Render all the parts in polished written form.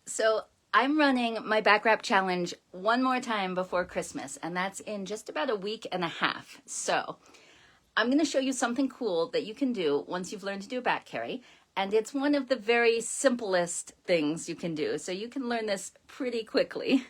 So I'm running my back wrap challenge one more time before Christmas, and that's in just about a week and a half. So I'm going to show you something cool that you can do once you've learned to do a back carry. And it's one of the very simplest things you can do. So you can learn this pretty quickly.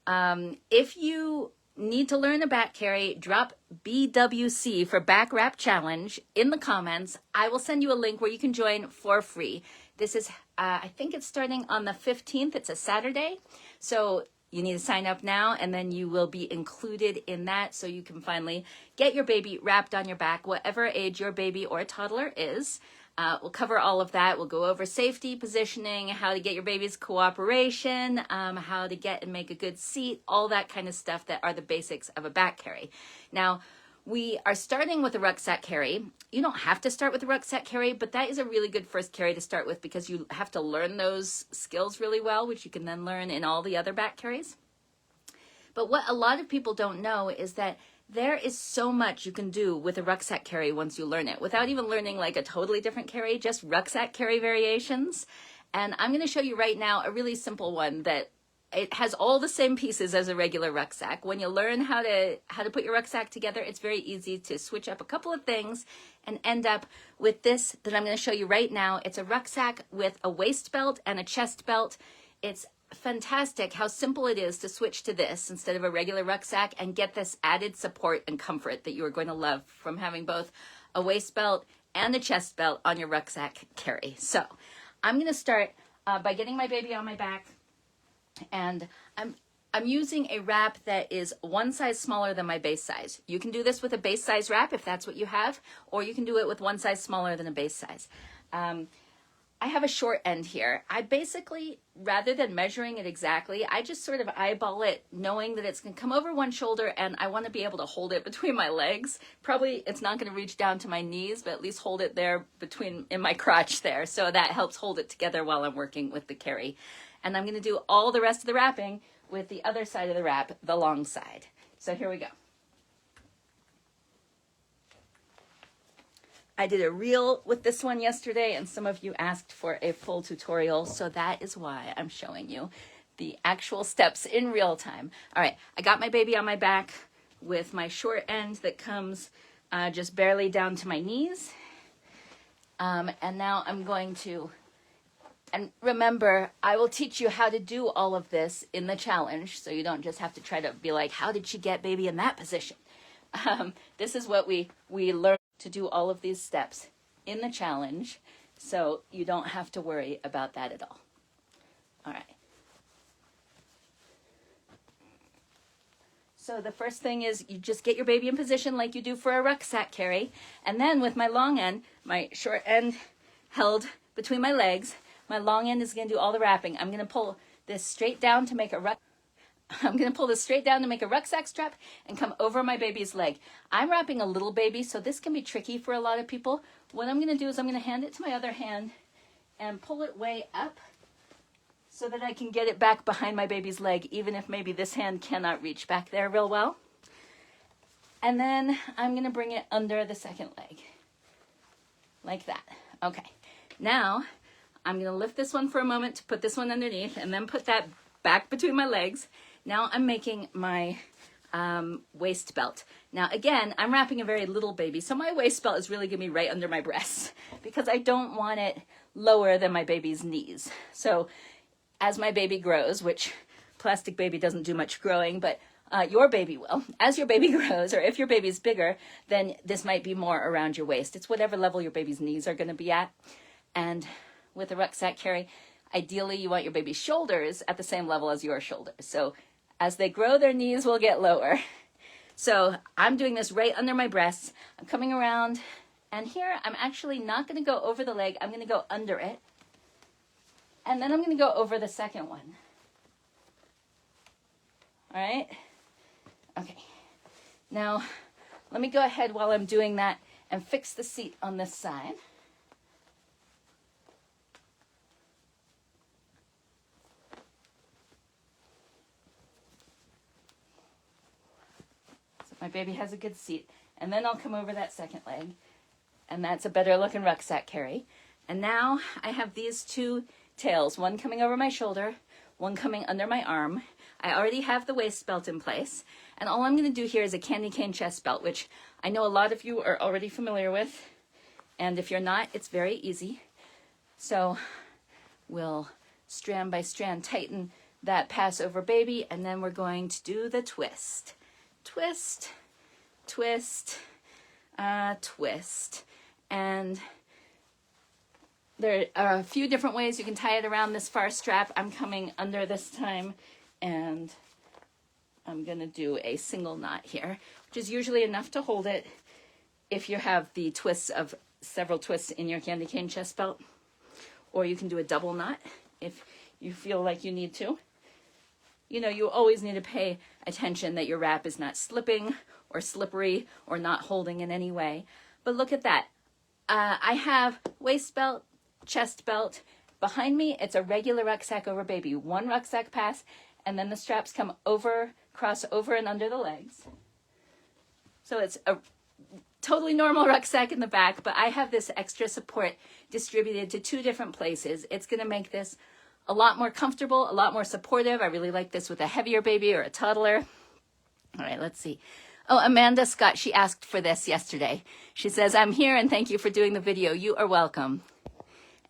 If you need to learn a back carry, drop BWC for back wrap challenge in the comments. I will send you a link where you can join for free. This is, I think it's starting on the 15th. It's a Saturday. So you need to sign up now, and then you will be included in that so you can finally get your baby wrapped on your back, whatever age your baby or toddler is. We'll cover all of that. We'll go over safety, positioning, how to get your baby's cooperation, how to get and make a good seat, all that kind of stuff that are the basics of a back carry. Now, we are starting with a rucksack carry. You don't have to start with a rucksack carry, but that is a really good first carry to start with because you have to learn those skills really well, which you can then learn in all the other back carries. But what a lot of people don't know is that there is so much you can do with a rucksack carry once you learn it, without even learning like a totally different carry, just rucksack carry variations. And I'm going to show you right now a really simple one that it has all the same pieces as a regular rucksack. When you learn how to put your rucksack together, it's very easy to switch up a couple of things and end up with this that I'm going to show you right now. It's a rucksack with a waist belt and a chest belt. It's fantastic how simple it is to switch to this instead of a regular rucksack and get this added support and comfort that you are going to love from having both a waist belt and a chest belt on your rucksack carry. So I'm going to start by getting my baby on my back, and I'm using a wrap that is one size smaller than my base size. You can do this with a base size wrap if that's what you have, or you can do it with one size smaller than a base size. I have a short end here. I basically, rather than measuring it exactly, I just sort of eyeball it, knowing that it's going to come over one shoulder and I want to be able to hold it between my legs. Probably it's not going to reach down to my knees, but at least hold it there in my crotch there. So that helps hold it together while I'm working with the carry. And I'm going to do all the rest of the wrapping with the other side of the wrap, the long side. So here we go. I did a reel with this one yesterday, and some of you asked for a full tutorial, so that is why I'm showing you the actual steps in real time. All right, I got my baby on my back with my short end that comes just barely down to my knees. And now I'm going to, and remember, I will teach you how to do all of this in the challenge, so you don't just have to try to be like, how did she get baby in that position? This is what we learn to do all of these steps in the challenge, so you don't have to worry about that at all. All right. So the first thing is you just get your baby in position like you do for a rucksack carry, and then with my long end, my short end held between my legs, my long end is going to do all the wrapping. I'm going to pull this straight down to make a rucksack strap and come over my baby's leg. I'm wrapping a little baby, so this can be tricky for a lot of people. What I'm going to do is I'm going to hand it to my other hand and pull it way up so that I can get it back behind my baby's leg, even if maybe this hand cannot reach back there real well. And then I'm going to bring it under the second leg, like that. Okay, now I'm going to lift this one for a moment to put this one underneath and then put that back between my legs. Now I'm making my waist belt. Now again, I'm wrapping a very little baby, so my waist belt is really going to be right under my breasts because I don't want it lower than my baby's knees. So as my baby grows, which plastic baby doesn't do much growing, but your baby will. As your baby grows, or if your baby's bigger, then this might be more around your waist. It's whatever level your baby's knees are going to be at. And with a rucksack carry, ideally you want your baby's shoulders at the same level as your shoulders. So as they grow, their knees will get lower. So I'm doing this right under my breasts. I'm coming around, and here I'm actually not going to go over the leg. I'm going to go under it. And then I'm going to go over the second one. All right? Okay. Now, let me go ahead while I'm doing that and fix the seat on this side. My baby has a good seat. And then I'll come over that second leg. And that's a better looking rucksack carry. And now I have these two tails, one coming over my shoulder, one coming under my arm. I already have the waist belt in place, and all I'm going to do here is a candy cane chest belt, which I know a lot of you are already familiar with, and if you're not, it's very easy. So we'll strand by strand tighten that Passover baby, and then we're going to do the twist. Twist, twist, twist. And there are a few different ways you can tie it around this far strap. I'm coming under this time, and I'm going to do a single knot here, which is usually enough to hold it if you have the twists of several twists in your candy cane chest belt. Or you can do a double knot if you feel like you need to. You know, you always need to pay attention that your wrap is not slipping or slippery or not holding in any way. But look at that. I have waist belt, chest belt. Behind me, it's a regular rucksack over baby. One rucksack pass, and then the straps come over, cross over and under the legs. So it's a totally normal rucksack in the back, but I have this extra support distributed to two different places. It's going to make this a lot more comfortable, a lot more supportive. I really like this with a heavier baby or a toddler. All right, let's see. Oh, Amanda Scott, she asked for this yesterday. She says, I'm here and thank you for doing the video. You are welcome.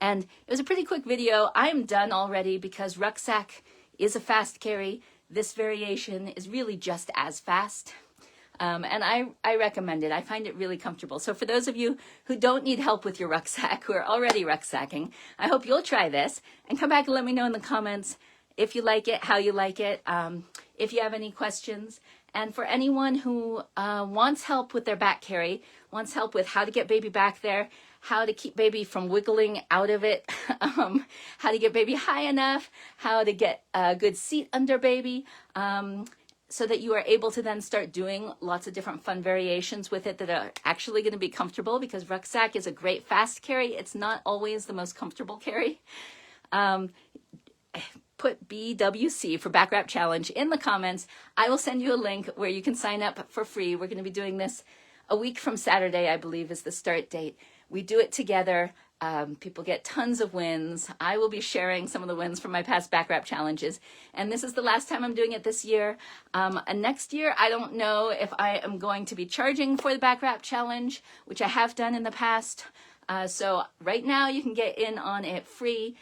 And it was a pretty quick video. I am done already because rucksack is a fast carry. This variation is really just as fast. And I recommend it. I find it really comfortable. So for those of you who don't need help with your rucksack, who are already rucksacking, I hope you'll try this and come back and let me know in the comments if you like it, how you like it, if you have any questions. And for anyone who wants help with their back carry, wants help with how to get baby back there, how to keep baby from wiggling out of it, how to get baby high enough, how to get a good seat under baby, so that you are able to then start doing lots of different fun variations with it that are actually going to be comfortable, because rucksack is a great fast carry. It's not always the most comfortable carry. Put BWC for Back Wrap Challenge in the comments. I will send you a link where you can sign up for free. We're going to be doing this a week from Saturday, I believe, is the start date. We do it together. People get tons of wins. I will be sharing some of the wins from my past back wrap challenges. And this is the last time I'm doing it this year. And next year, I don't know if I am going to be charging for the back wrap challenge, which I have done in the past. So right now you can get in on it free.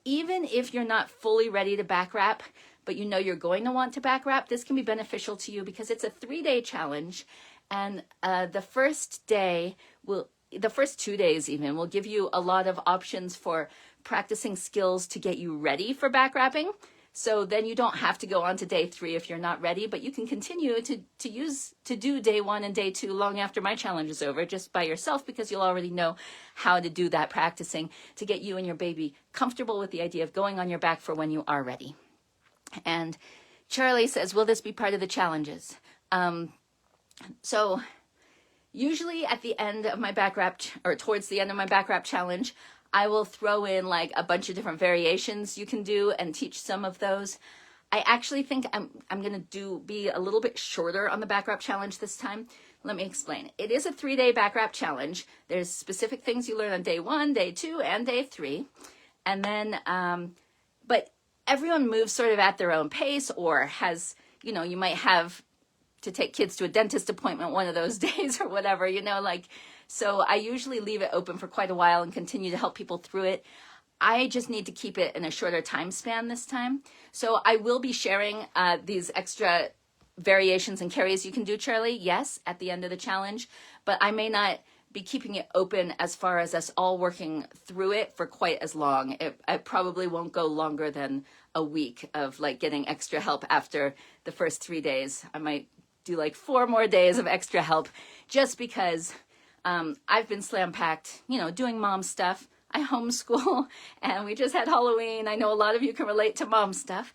Even if you're not fully ready to back wrap, but you know you're going to want to back wrap, this can be beneficial to you because it's a 3-day challenge. And the first 2 days even will give you a lot of options for practicing skills to get you ready for back wrapping. So then you don't have to go on to day 3 if you're not ready, but you can continue to do day 1 and day 2 long after my challenge is over, just by yourself, because you'll already know how to do that practicing to get you and your baby comfortable with the idea of going on your back for when you are ready. And Charlie says, will this be part of the challenges? So usually at the end of my back wrap, or towards the end of my back wrap challenge, I will throw in like a bunch of different variations you can do and teach some of those. I actually think I'm going to be a little bit shorter on the back wrap challenge this time. Let me explain. It is a 3-day back wrap challenge. There's specific things you learn on day 1, day 2, and day 3. And then, but everyone moves sort of at their own pace, or has, you might have to take kids to a dentist appointment one of those days or whatever, so I usually leave it open for quite a while and continue to help people through it. I just need to keep it in a shorter time span this time. So I will be sharing these extra variations and carries you can do, Charlie, yes, at the end of the challenge, but I may not be keeping it open as far as us all working through it for quite as long. It probably won't go longer than a week of like getting extra help after the first 3 days. I might do like 4 more days of extra help, just because I've been slam packed, doing mom stuff. I homeschool, and we just had Halloween. I know a lot of you can relate to mom stuff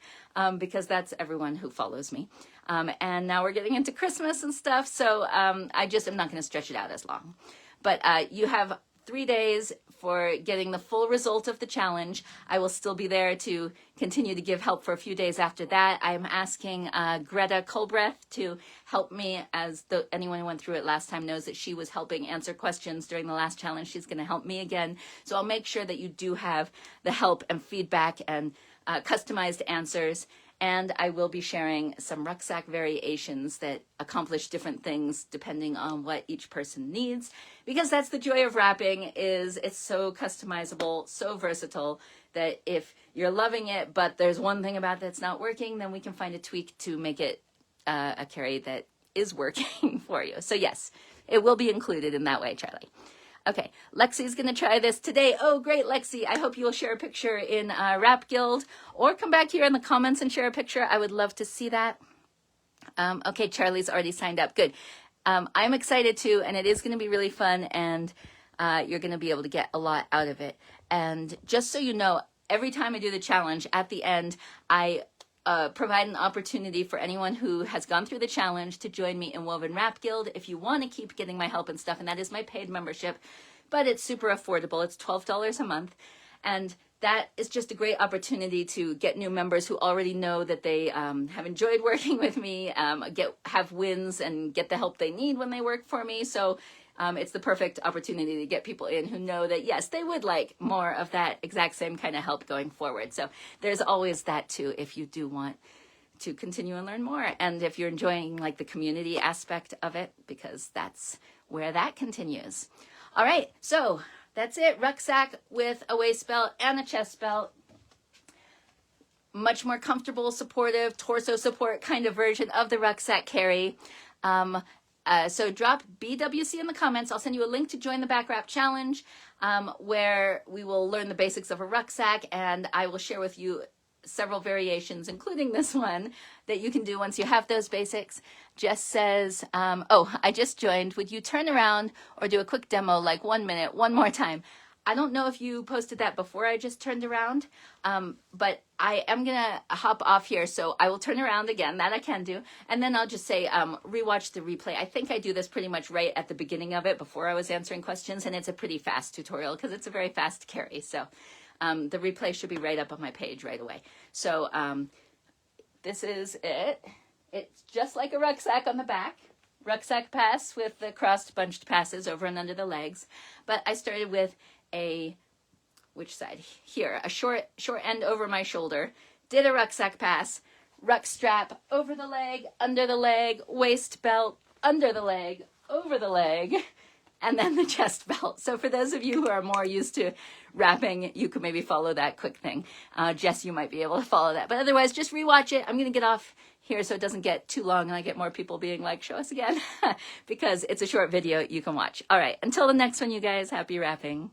because that's everyone who follows me. And now we're getting into Christmas and stuff, so I just am not going to stretch it out as long. But you have 3 days for getting the full result of the challenge. I will still be there to continue to give help for a few days after that. I am asking Greta Culbreth to help me, as anyone who went through it last time knows that she was helping answer questions during the last challenge. She's going to help me again. So I'll make sure that you do have the help and feedback and customized answers. And I will be sharing some rucksack variations that accomplish different things depending on what each person needs. Because that's the joy of wrapping, is it's so customizable, so versatile, that if you're loving it, but there's one thing about that's not working, then we can find a tweak to make it a carry that is working for you. So yes, it will be included in that way, Charlie. Okay, Lexi's going to try this today. Oh, great, Lexi. I hope you will share a picture in Wrap Guild or come back here in the comments and share a picture. I would love to see that. Okay, Charlie's already signed up. Good. I'm excited too, and it is going to be really fun, and you're going to be able to get a lot out of it. And just so you know, every time I do the challenge, at the end, I provide an opportunity for anyone who has gone through the challenge to join me in Woven Wrap Guild if you want to keep getting my help and stuff, and that is my paid membership, but it's super affordable. It's $12 a month, and that is just a great opportunity to get new members who already know that they have enjoyed working with me, have wins, and get the help they need when they work for me. So it's the perfect opportunity to get people in who know that, yes, they would like more of that exact same kind of help going forward. So there's always that too, if you do want to continue and learn more. And if you're enjoying like the community aspect of it, because that's where that continues. All right, so that's it. Rucksack with a waist belt and a chest belt. Much more comfortable, supportive, torso support kind of version of the rucksack carry. So drop BWC in the comments. I'll send you a link to join the Back Wrap Challenge, where we will learn the basics of a rucksack, and I will share with you several variations, including this one, that you can do once you have those basics. Jess says, oh, I just joined. Would you turn around or do a quick demo, like 1 minute, one more time? I don't know if you posted that before I just turned around, but I am going to hop off here, so I will turn around again. That I can do. And then I'll just say, rewatch the replay. I think I do this pretty much right at the beginning of it before I was answering questions, and it's a pretty fast tutorial because it's a very fast carry. So the replay should be right up on my page right away. So this is it. It's just like a rucksack on the back. Rucksack pass with the crossed bunched passes over and under the legs. But I started with which side? Here, a short end over my shoulder, did a rucksack pass, ruck strap over the leg, under the leg, waist belt, under the leg, over the leg, and then the chest belt. So for those of you who are more used to wrapping, you could maybe follow that quick thing. Jess, you might be able to follow that. But otherwise, just rewatch it. I'm going to get off here so it doesn't get too long and I get more people being like, show us again, because it's a short video you can watch. All right, until the next one, you guys, happy wrapping.